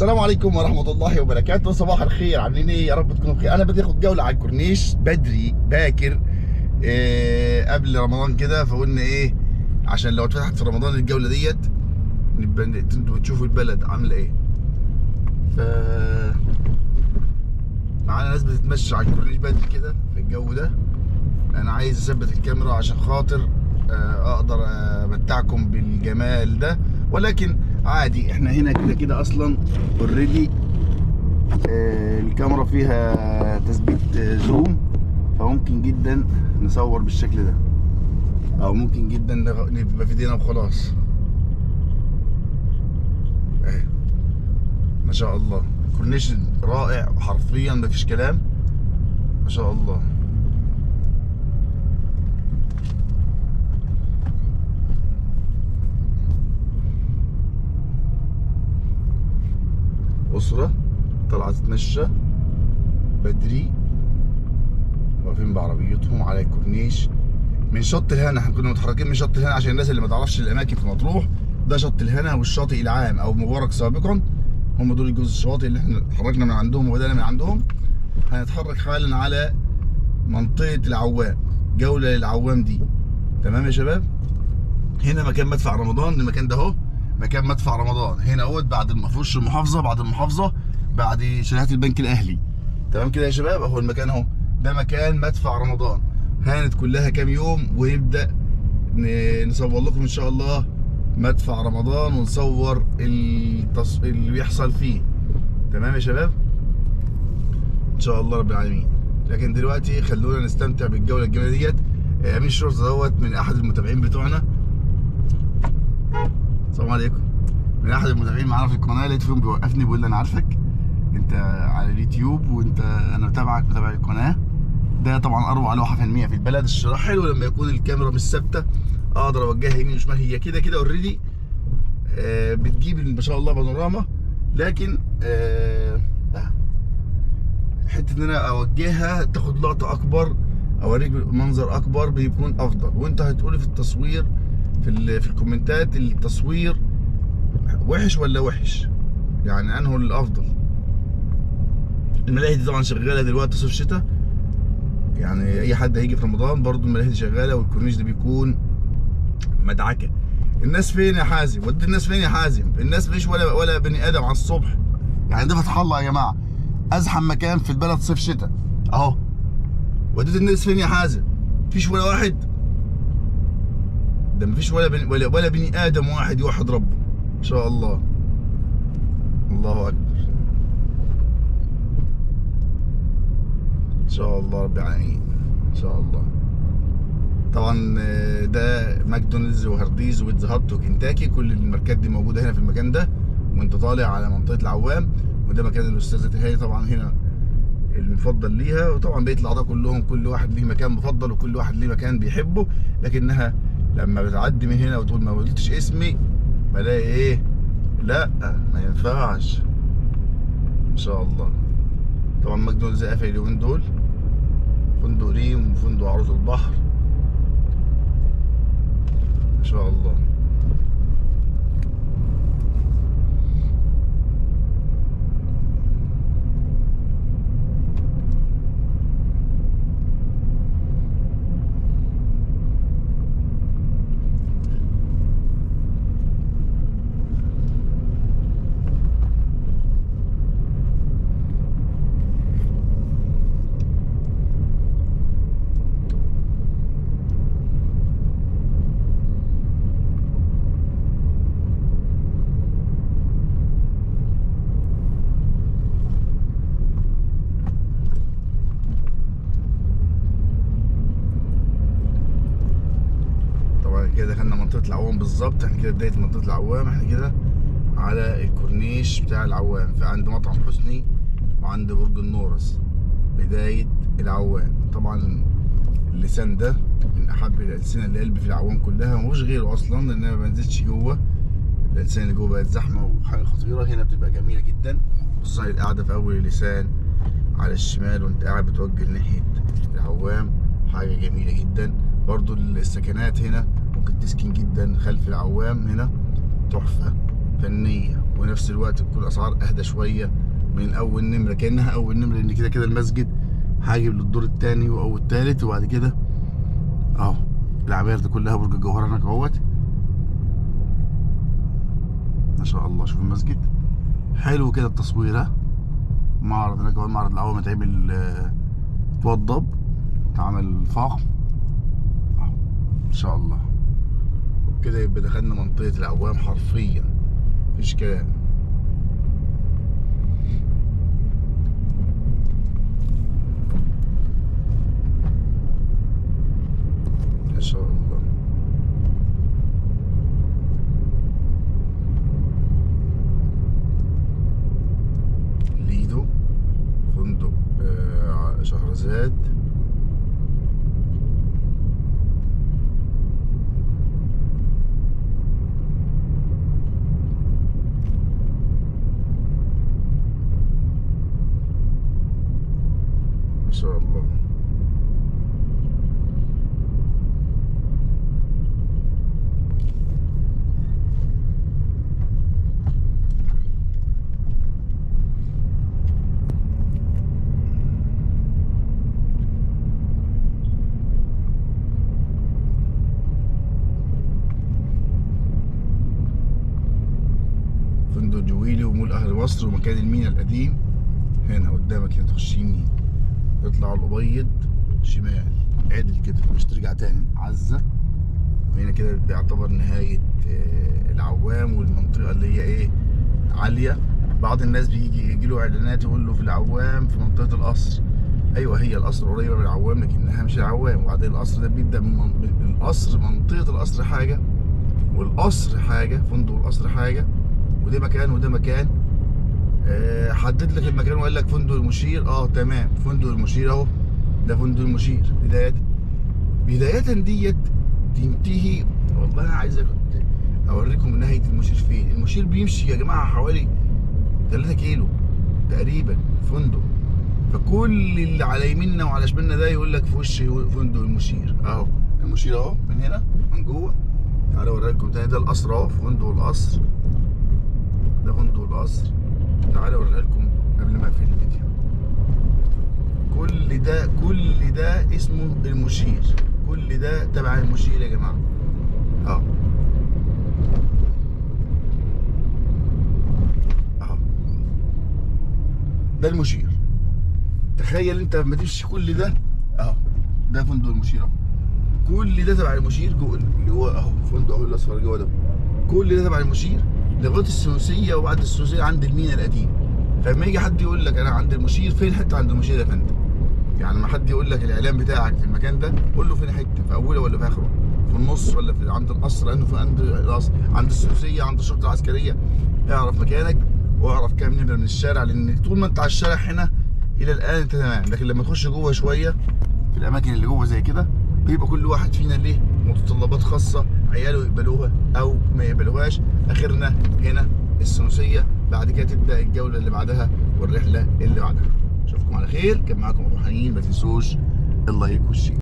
السلام عليكم ورحمة الله وبركاته. صباح الخير، عاملين ايه؟ يا رب تكونوا بخير. انا بدي اخد جولة على الكورنيش بدري باكر قبل رمضان كده، فقلنا ايه عشان لو اتفتحت في رمضان الجولة ديت نبقى انتوا تشوفوا البلد عاملة ايه. ف معانا ناس بتتمشى على الكورنيش بدري كده في الجو ده. انا عايز اثبت الكاميرا عشان خاطر اقدر امتعكم بالجمال ده، ولكن عادي احنا هنا كده كده اصلا اوريدي الكاميرا فيها تثبيت زوم، فممكن جدا نصور بالشكل ده، او ممكن جدا نبقى في ايدينا وخلاص. اهي ما شاء الله كورنيش رائع حرفيا، مفيش كلام، ما شاء الله. أسرة طلعت تتمشى بدري، واقفين بعربيتهم على الكورنيش من شط الهنا. احنا كنا متحركين من شط الهنا عشان الناس اللي ما تعرفش الاماكن في مطروح، ده شط الهنا والشاطئ العام او مبارك سابقا، هم دول الجزء الشواطئ اللي احنا اتحركنا من عندهم وبدانا من عندهم. هنتحرك حالا على منطقة العوام، جولة للعوام دي. تمام يا شباب؟ هنا مكان مدفع رمضان، المكان ده اهو مكان مدفع رمضان، هنا اهوت بعد المفروش المحافظة، بعد المحافظة بعد شاليهات البنك الاهلي. تمام كده يا شباب؟ اهو المكان اهو، ده مكان مدفع رمضان. هانت كلها كام يوم ونبدأ نصور لكم ان شاء الله مدفع رمضان، ونصور اللي بيحصل فيه. تمام يا شباب؟ ان شاء الله رب العالمين. لكن دلوقتي خلونا نستمتع بالجولة الجميلة ديت. امين الشرطة دوت من احد المتابعين بتوعنا. السلام عليكم. من احد المتابعين معانا في القناه، لقيت فيهم بيوقفني بيقول لي انا عارفك انت على اليوتيوب، وانت انا بتابع القناه. ده طبعا اروع لوحه فنيه في البلد. الشراح حلو لما يكون الكاميرا مش ثابته، اقدر اوجهها يمين وشمال. هي كده كده اوريدي بتجيب ما شاء الله بانوراما، لكن حته ان انا اوجهها تاخد لقطه اكبر، اوريك منظر اكبر بيكون افضل. وانت هتقولي في التصوير في الكومنتات التصوير وحش ولا وحش، يعني انه الافضل. الملاهي دي طبعا شغاله دلوقتي صيف شتاء، يعني اي حد هيجي في رمضان برضو الملاهي دي شغاله، والكورنيش ده بيكون مدعكه. الناس فين يا حازم؟ ودي الناس فين يا حازم؟ الناس مفيش ولا بني ادم على الصبح، يعني ده فتح الله يا جماعه، ازحم مكان في البلد صيف شتاء اهو. وديت الناس فين يا حازم؟ مفيش ولا واحد، ده مفيش ولا بني ادم واحد يوحد ربه. ان شاء الله، الله اكبر، ان شاء الله رب العالمين، ان شاء الله. طبعا ده ماكدونالدز وهارديز وبيتزا هات وكنتاكي، كل الماركات دي موجوده هنا في المكان ده وانت طالع على منطقه العوام. وده مكان الاستاذه تهاني طبعا هنا المفضل ليها، وطبعا بقيه الاعضاء كلهم كل واحد ليه مكان مفضل وكل واحد ليه مكان بيحبه. لكنها لما بتعدي من هنا وتقول ما قلتش اسمي بلاقي ايه؟ لا ما ينفعش. ان شاء الله. طبعا ماكدونالدز قافل اليومين دول، فندق ريم وفندق عروس البحر، ان شاء الله. كده دخلنا منطقة العوام بالظبط. احنا كده بداية منطقة العوام، احنا كده على الكورنيش بتاع العوام، في عند مطعم حسني وعند برج النورس، بداية العوام. طبعا اللسان ده من احب الالسنة اللي قلبي في العوام كلها، ومش غيره اصلا لان انا ما بنزلش جوه. الالسنة اللي جوه بقت زحمة وحاجة خطيرة، هنا بتبقى جميلة جدا، خصوصا القعدة في اول اللسان على الشمال وانت قاعد بتوجه ناحية العوام، حاجة جميلة جدا. برضو السكنات هنا ممكن تسكن جدا خلف العوام، هنا تحفة فنية ونفس الوقت تكون الاسعار اهدى شويه من اول نمره، كانها اول نمره، لان كده كده المسجد هاجب للدور الثاني او الثالث، وبعد كده اهو العماير دي كلها برج الجوهره هناك اهوت ما شاء الله. شوف المسجد حلو كده التصوير. ها معرض هناك، معرض العوام اتعمل اتوضب، اتعمل فخم ان شاء الله. وبكده يبقى دخلنا منطقة العوام حرفيا، مفيش كلام. ما شاء الله. ليدو، فندق شهرزاد. ما شاء الله. فندق جويلي ومول اهل مصر ومكان المينا القديم هنا قدامك. هنا تخش يمين، تطلع الأبيض شمال عدل كده، مش ترجع تاني عزة. وهنا كده بيعتبر نهاية العوام، والمنطقة اللي هي ايه عالية. بعض الناس يجي له اعلانات يقول له في العوام في منطقة القصر. ايوه هي القصر قريبة من العوام لكنها مش العوام. وبعدين القصر ده بيبدأ من القصر، منطقة القصر حاجة والقصر حاجة، فندق القصر حاجة، وده مكان وده مكان. حدد لك المكان وقال لك فندق المشير. تمام، فندق المشير اهو، ده فندق المشير بداية ديت تنتهي. والله انا عايز اوريكم نهاية المشير فين. المشير بيمشي يا جماعة حوالي 3 كيلو تقريبا فندق. فكل اللي على يميننا وعلى شمالنا ده يقول لك في وش فندق المشير اهو. المشير اهو من هنا من جوه. تعالوا اوريكم تاني، ده القصر اهو، فندق القصر، ده فندق القصر. تعالى اوريها لكم قبل ما اقفل الفيديو. كل ده اسمه المشير، كل ده تبع المشير يا جماعه. اهو ده المشير. تخيل انت لما تمشي كل ده اهو، ده فندق المشير اهو. كل ده تبع المشير جوه، اللي هو اهو فندق اهو الاصفر جوه ده، كل ده تبع المشير لغايه السوسيه. وبعد السوسيه عند المينا القديم. فلما يجي حد يقول لك انا عند المشير، فين حته عند المشير يا فندم؟ يعني لما حد يقول لك الاعلان بتاعك في المكان ده، قول له فين حته، في اوله ولا في اخره؟ في النص ولا في عند القصر؟ لانه في عند القصر، عند السوسيه، عند الشرطه العسكريه. اعرف مكانك واعرف كام نمره من الشارع، لان طول ما انت على الشارع هنا الى الان انت تمام. لكن لما تخش جوه شويه في الاماكن اللي جوه زي كده، بيبقى كل واحد فينا ليه متطلبات خاصه، عياله يقبلوها او ما يقبلوهاش. اخرنا هنا السنوسيه، بعد كده تبدا الجوله اللي بعدها والرحله اللي بعدها. اشوفكم على خير. كان معاكم ابو حنين، ما تنسوش اللايك والشير.